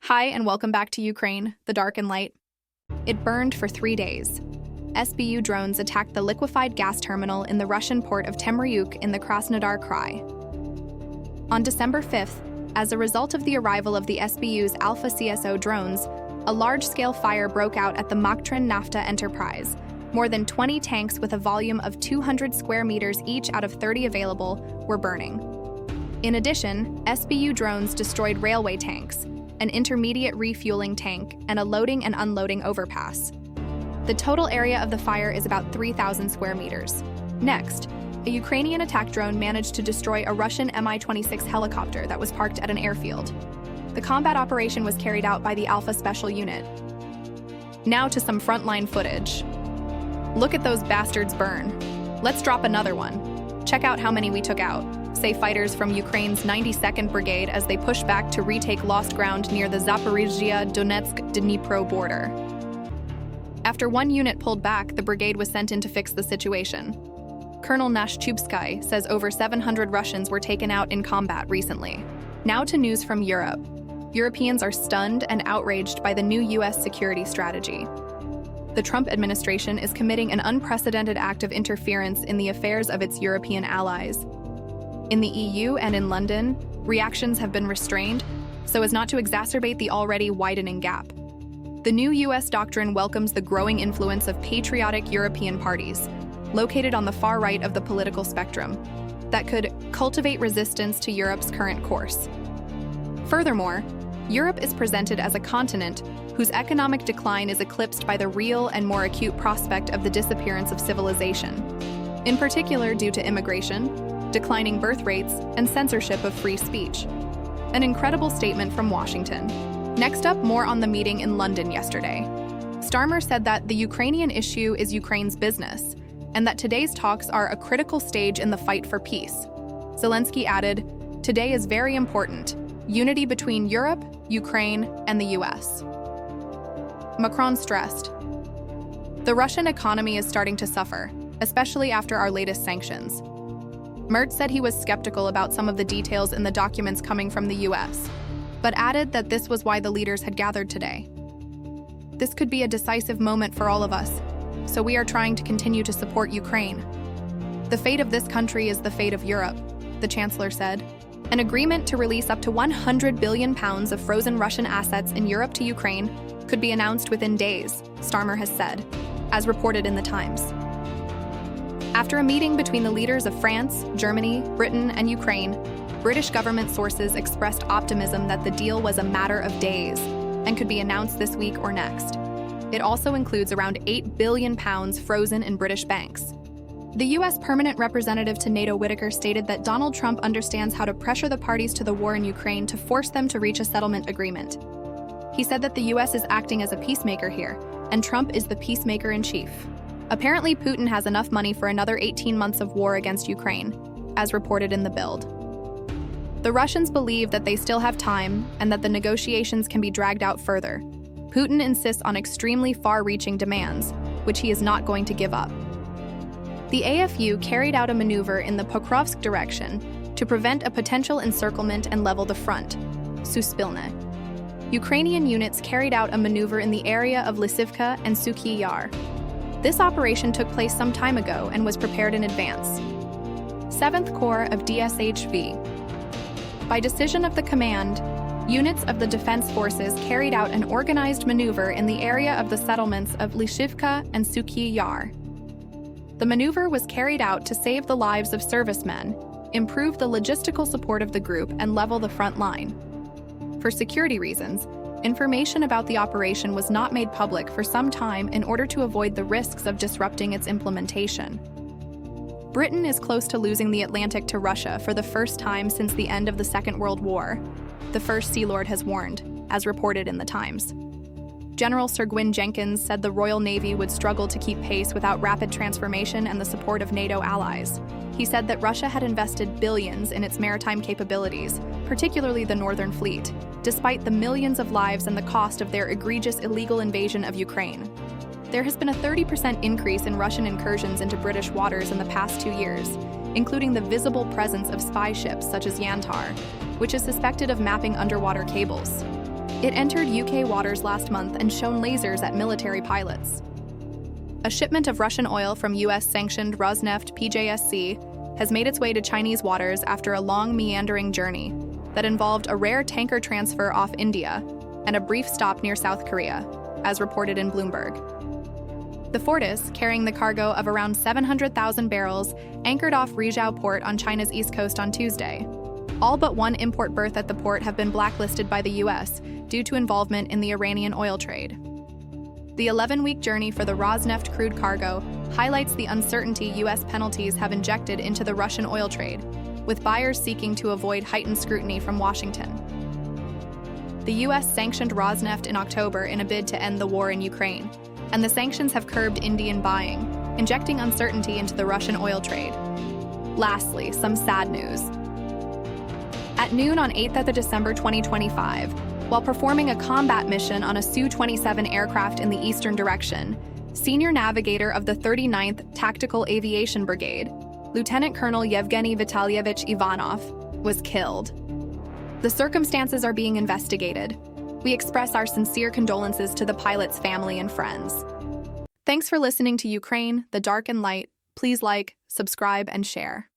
Hi, and welcome back to Ukraine, the dark and light. It burned for 3 days. SBU drones attacked the liquefied gas terminal in the Russian port of Temryuk in the Krasnodar Krai. On December 5th, as a result of the arrival of the SBU's Alpha CSO drones, a large-scale fire broke out at the Macron Nafta enterprise. More than 20 tanks with a volume of 200 square meters each out of 30 available were burning. In addition, SBU drones destroyed railway tanks, an intermediate refueling tank, and a loading and unloading overpass. The total area of the fire is about 3,000 square meters. Next, a Ukrainian attack drone managed to destroy a Russian MI-26 helicopter that was parked at an airfield. The combat operation was carried out by the Alpha Special Unit. Now to some frontline footage. Look at those bastards burn. Let's drop another one. Check out how many we took out, say fighters from Ukraine's 92nd Brigade as they push back to retake lost ground near the Zaporizhzhia, Donetsk, Dnipro border. After one unit pulled back, the brigade was sent in to fix the situation. Colonel Nashchubsky says over 700 Russians were taken out in combat recently. Now to news from Europe. Europeans are stunned and outraged by the new U.S. security strategy. The Trump administration is committing an unprecedented act of interference in the affairs of its European allies. In the EU and in London, reactions have been restrained so as not to exacerbate the already widening gap. The new U.S. doctrine welcomes the growing influence of patriotic European parties, located on the far right of the political spectrum, that could cultivate resistance to Europe's current course. Furthermore, Europe is presented as a continent whose economic decline is eclipsed by the real and more acute prospect of the disappearance of civilization, in particular due to immigration, declining birth rates, and censorship of free speech. An incredible statement from Washington. Next up, more on the meeting in London yesterday. Starmer said that the Ukrainian issue is Ukraine's business, and that today's talks are a critical stage in the fight for peace. Zelensky added, "Today is very important. Unity between Europe, Ukraine, and the US." Macron stressed, "The Russian economy is starting to suffer, especially after our latest sanctions." Merz said he was skeptical about some of the details in the documents coming from the US, but added that this was why the leaders had gathered today. "This could be a decisive moment for all of us, so we are trying to continue to support Ukraine. The fate of this country is the fate of Europe," the Chancellor said. An agreement to release up to £100 billion of frozen Russian assets in Europe to Ukraine could be announced within days, Starmer has said, as reported in the Times. After a meeting between the leaders of France, Germany, Britain, and Ukraine, British government sources expressed optimism that the deal was a matter of days and could be announced this week or next. It also includes around £8 billion frozen in British banks. The U.S. permanent representative to NATO Whitaker stated that Donald Trump understands how to pressure the parties to the war in Ukraine to force them to reach a settlement agreement. He said that the U.S. is acting as a peacemaker here, and Trump is the peacemaker-in-chief. Apparently, Putin has enough money for another 18 months of war against Ukraine, as reported in the Bild. The Russians believe that they still have time and that the negotiations can be dragged out further. Putin insists on extremely far-reaching demands, which he is not going to give up. The AFU carried out a maneuver in the Pokrovsk direction to prevent a potential encirclement and level the front, Suspilne. Ukrainian units carried out a maneuver in the area of Lysivka and Sukhi Yar. This operation took place some time ago and was prepared in advance. 7th Corps of DSHV. By decision of the command, units of the defense forces carried out an organized maneuver in the area of the settlements of Lysivka and Sukhi Yar. The maneuver was carried out to save the lives of servicemen, improve the logistical support of the group, and level the front line. For security reasons, information about the operation was not made public for some time in order to avoid the risks of disrupting its implementation. Britain is close to losing the Atlantic to Russia for the first time since the end of the Second World War, the First Sea Lord has warned, as reported in the Times. General Sir Gwyn Jenkins said the Royal Navy would struggle to keep pace without rapid transformation and the support of NATO allies. He said that Russia had invested billions in its maritime capabilities, particularly the Northern Fleet, despite the millions of lives and the cost of their egregious illegal invasion of Ukraine. There has been a 30% increase in Russian incursions into British waters in the past 2 years, including the visible presence of spy ships such as Yantar, which is suspected of mapping underwater cables. It entered UK waters last month and shone lasers at military pilots. A shipment of Russian oil from US-sanctioned Rosneft PJSC has made its way to Chinese waters after a long meandering journey that involved a rare tanker transfer off India and a brief stop near South Korea, as reported in Bloomberg. The Fortis, carrying the cargo of around 700,000 barrels, anchored off Rizhao port on China's east coast on Tuesday. All but one import berth at the port have been blacklisted by the US due to involvement in the Iranian oil trade. The 11-week journey for the Rosneft crude cargo highlights the uncertainty US penalties have injected into the Russian oil trade, with buyers seeking to avoid heightened scrutiny from Washington. The US sanctioned Rosneft in October in a bid to end the war in Ukraine, and the sanctions have curbed Indian buying, injecting uncertainty into the Russian oil trade. Lastly, some sad news. At noon on 8th of December 2025, while performing a combat mission on a Su-27 aircraft in the eastern direction, senior navigator of the 39th Tactical Aviation Brigade, Lieutenant Colonel Yevgeny Vitalyevich Ivanov, was killed. The circumstances are being investigated. We express our sincere condolences to the pilot's family and friends. Thanks for listening to Ukraine, the Dark and Light. Please like, subscribe, and share.